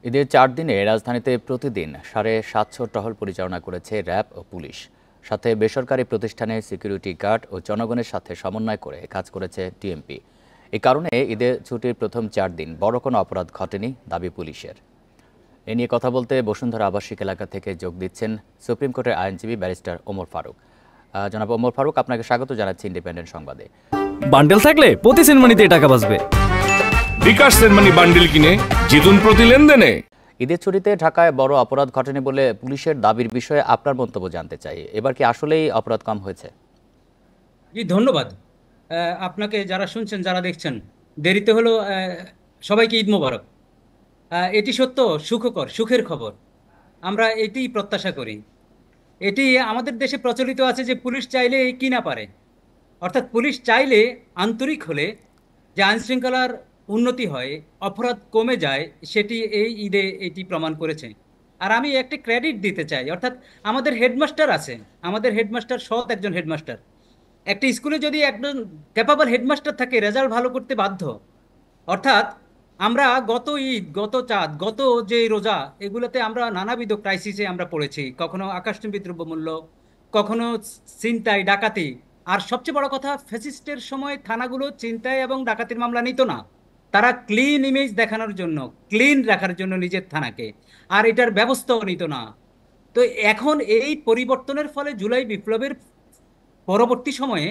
ঈদের ৪ দিনে রাজধানীতে প্রতিদিন ৭৫০ টহল পরিচালনা করেছে র্যাব ও পুলিশ। সাথে বেসরকারি প্রতিষ্ঠানের সিকিউরিটি গার্ড ও জনগণের সাথে সমন্বয় করে কাজ করেছে ডিএমপি। এ কারণে ঈদের ছুটির প্রথম ৪ দিন বড় কোনো অপরাধ ঘটেনি দাবি পুলিশের। এ নিয়ে কথা বলতে বসুন্ধরা আবাসিক এলাকা থেকে যোগ দিচ্ছেন সুপ্রিম কোর্টের আইনজীবী ব্যারিস্টার ওমর ফারুক। জনাব ওমর ফারুক, আপনাকে স্বাগত জানাচ্ছি ইন্ডিপেন্ডেন্ট সংবাদে। বান্ডেল থাকলে প্রতি সেনমানিতে টাকা বাঁচবে। বিকাশ সেনমানি বান্ডেল কিনে জিতুন প্রতি লেনদেনে। ঈদের ছুটিতে ঢাকায় বড় অপরাধ ঘটেনি বলে পুলিশের দাবির বিষয়ে আপনার মন্তব্য জানতে চাই। এবার কি আসলেই অপরাধ কম হয়েছে? জি, ধন্যবাদ আপনাকে, যারা শুনছেন, যারা দেখছেন। দেরিতে হলো, সবাইকে ঈদ মোবারক। এটি সত্য, সুখকর, সুখের খবর। আমরা এটিই প্রত্যাশা করি। এটি আমাদের দেশে প্রচলিত আছে যে পুলিশ চাইলে কি না পারে, অর্থাৎ পুলিশ চাইলে, আন্তরিক হলে যে আইন শৃঙ্খলার উন্নতি হয়, অপরাধ কমে যায়, সেটি এই ঈদে এটি প্রমাণ করেছে। আর আমি একটি ক্রেডিট দিতে চাই, অর্থাৎ আমাদের হেডমাস্টার আছে, আমাদের হেডমাস্টার সৎ একজন হেডমাস্টার। একটি স্কুলে যদি একজন ক্যাপাবল হেডমাস্টার থাকে, রেজাল্ট ভালো করতে বাধ্য। অর্থাৎ আমরা গত ঈদ, গত চাঁদ, গত যে রোজা, এগুলোতে আমরা নানাবিধ ক্রাইসিসে আমরা পড়েছি। কখনো আকাশচুম্বী দ্রব্যমূল্য, কখনো ছিনতাই, ডাকাতি। আর সবচেয়ে বড় কথা, ফ্যাসিস্টের সময় থানাগুলো ছিনতাই এবং ডাকাতির মামলা নিত না। তারা ক্লিন ইমেজ দেখানোর জন্য, ক্লিন রাখার জন্য নিজের থানাকে, আর এটার ব্যবস্থাও নিত না। তো এখন এই পরিবর্তনের ফলে, জুলাই বিপ্লবের পরবর্তী সময়ে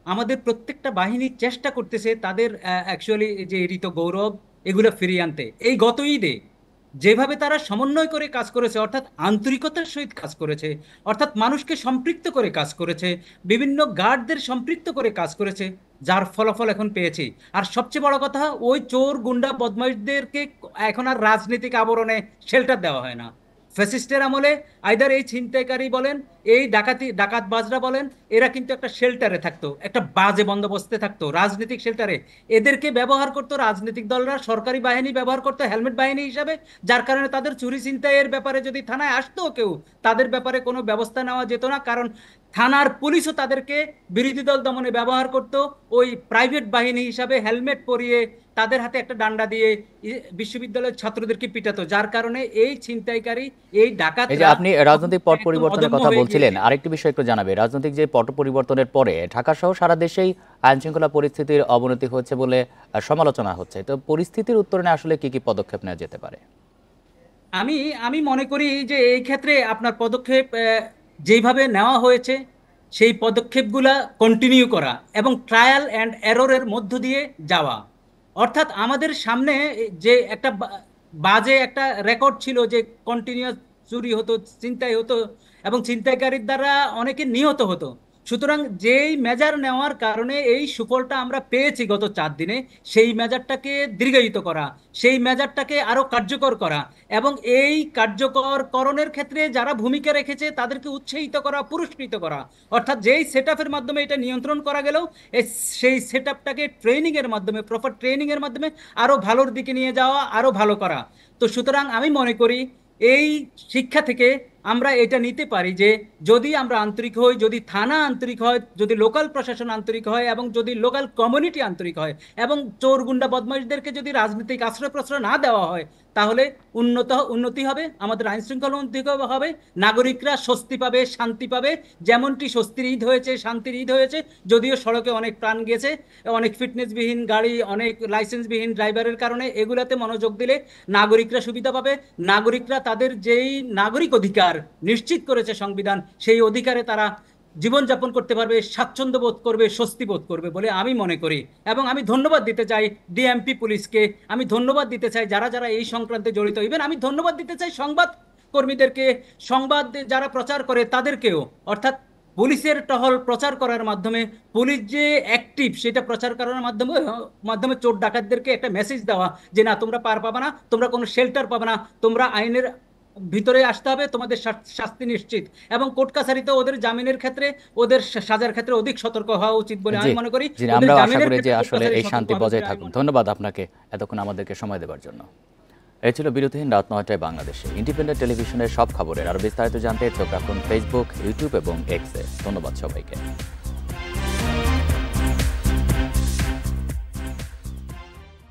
আমাদের প্রত্যেকটা বাহিনী চেষ্টা করতেছে তাদের অ্যাকচুয়ালি যে হৃত গৌরব, এগুলো ফিরিয়ে আনতে। এই গত ঈদে যেভাবে তারা সমন্বয় করে কাজ করেছে, অর্থাৎ আন্তরিকতার সহিত কাজ করেছে, অর্থাৎ মানুষকে সম্পৃক্ত করে কাজ করেছে, বিভিন্ন গার্ডদের সম্পৃক্ত করে কাজ করেছে, যার ফলাফল এখন পেয়েছি। আর সবচেয়ে বড় কথা, ওই চোর, গুন্ডা, বদমাইশদেরকে এখন আর রাজনৈতিক আবরণে শেল্টার দেওয়া হয় না। ফ্যাসিস্টের আমলে আইদার এই ছিনতাইকারী বলেন, এই ডাকাতবাজরা বলেন, এরা কিন্তু একটা শেল্টারে থাকতো, একটা বাজে বন্দোবস্তে থাকতো, রাজনৈতিক শেল্টারে। এদেরকে ব্যবহার করতো রাজনৈতিক দলরা, সরকারি বাহিনী ব্যবহার করতো হেলমেট বাহিনী হিসাবে, যার কারণে তাদের চুরি ছিনতাইয়ের ব্যাপারে যদি থানায় আসতো কেউ, তাদের ব্যাপারে কোনো ব্যবস্থা নেওয়া যেত না, কারণ থানার পুলিশও তাদেরকে বিরোধী দল দমনে ব্যবহার করত ওই প্রাইভেট বাহিনী হিসাবে, হেলমেট পরিয়ে তাদের হাতে একটা ডান্ডা দিয়ে বিশ্ববিদ্যালয়ের ছাত্রদেরকে পিটাতো, যার কারণে এই ছিনতাইকারী, এই ডাকাত। এই যে আপনি রাজনৈতিক পট পরিবর্তনের কথা বলছিলেন, আরেকটি বিষয় একটু জানাবে। রাজনৈতিক যে পট পরিবর্তনের পরে ঢাকা সহ সারা দেশেই আইন শৃঙ্খলা পরিস্থিতির অবনতি হচ্ছে বলে সমালোচনা হচ্ছে। তো পরিস্থিতির উত্তরণে আসলে কি কি পদক্ষেপ নেওয়া যেতে পারে? আমি মনে করি যে এই ক্ষেত্রে আপনার পদক্ষেপ যেইভাবে নেওয়া হয়েছে, সেই পদক্ষেপগুলা কন্টিনিউ করা এবং ট্রায়াল অ্যান্ড এররের মধ্য দিয়ে যাওয়া। অর্থাৎ আমাদের সামনে যে একটা বাজে একটা রেকর্ড ছিল, যে কন্টিনিউয়াস চুরি হতো, ছিনতাই হতো এবং ছিনতাইকারীর দ্বারা অনেকে নিহত হতো। সুতরাং যেই মেজার নেওয়ার কারণে এই সুফলটা আমরা পেয়েছি গত ৪ দিনে, সেই মেজারটাকে দীর্ঘায়িত করা, সেই মেজারটাকে আরো কার্যকর করা এবং এই কার্যকরকরণের ক্ষেত্রে যারা ভূমিকা রেখেছে তাদেরকে উৎসাহিত করা, পুরস্কৃত করা। অর্থাৎ যেই সেটআপের মাধ্যমে এটা নিয়ন্ত্রণ করা গেলেও সেই সেটআপটাকে ট্রেনিংয়ের মাধ্যমে, প্রপার ট্রেনিংয়ের মাধ্যমে আরো ভালোর দিকে নিয়ে যাওয়া, আরো ভালো করা। তো সুতরাং আমি মনে করি এই শিক্ষা থেকে আমরা এটা নিতে পারি যে যদি আমরা আন্তরিক হই, যদি থানা আন্তরিক হয়, যদি লোকাল প্রশাসন আন্তরিক হয় এবং যদি লোকাল কমিউনিটি আন্তরিক হয় এবং চোর, গুন্ডা, বদমাইশদেরকে যদি রাজনৈতিক আশ্রয় প্রশ্রয় না দেওয়া হয়, তাহলে উন্নতি হবে, আমাদের আইন শৃঙ্খলা উন্নতি হবে, নাগরিকরা স্বস্তি পাবে, শান্তি পাবে। যেমনটি স্বস্তির ঈদ হয়েছে, শান্তির ঈদ হয়েছে, যদিও সড়কে অনেক প্রাণ গেছে, অনেক ফিটনেসবিহীন গাড়ি, অনেক লাইসেন্সবিহীন ড্রাইভারের কারণে, এগুলাতে মনোযোগ দিলে নাগরিকরা সুবিধা পাবে। নাগরিকরা তাদের যেই নাগরিক অধিকার নিশ্চিত করেছে সংবিধান, সেই অধিকারে তারা জীবনযাপন করতে পারবে, স্বাচ্ছন্দ্য বোধ করবে, স্বস্তি বোধ করবে বলে আমি মনে করি। এবং আমি ধন্যবাদ দিতে চাই ডিএমপি পুলিশকে, আমি ধন্যবাদ দিতে চাই যারা যারা এই সংক্রান্তে জড়িত। ইভেন আমি ধন্যবাদ দিতে চাই সংবাদ কর্মীদেরকে, সংবাদ যারা প্রচার করে তাদেরকেও। অর্থাৎ পুলিশের টহল প্রচার করার মাধ্যমে, পুলিশ যে অ্যাক্টিভ সেটা প্রচার করার মাধ্যমে চোর ডাকাতদেরকে একটা মেসেজ দেওয়া যে না, তোমরা পার পাবে না, তোমরা কোনো শেল্টার পাবে না, তোমরা আইনের ভিতরে আসতে হবে, তোমাদের শাস্তি নিশ্চিত। এবং কোর্ট কাছারিতে ওদের জামিনের ক্ষেত্রে, ওদের সাজার ক্ষেত্রে অধিক সতর্ক হওয়া উচিত বলে আমি মনে করি। আমরা আশা করি যে আসলে এই শান্তি বজায় থাকুক। ধন্যবাদ আপনাকে এতক্ষণ আমাদেরকে সময় দেওয়ার জন্য। এই ছিল বিরতিহীন রাত ৯টায় বাংলাদেশে ইন্ডিপেন্ডেন্ট টেলিভিশনের সব খবরের আরো বিস্তারিত জানতে চোখ রাখুন ফেসবুক, ইউটিউব এবং এক্সে। ধন্যবাদ সবাইকে।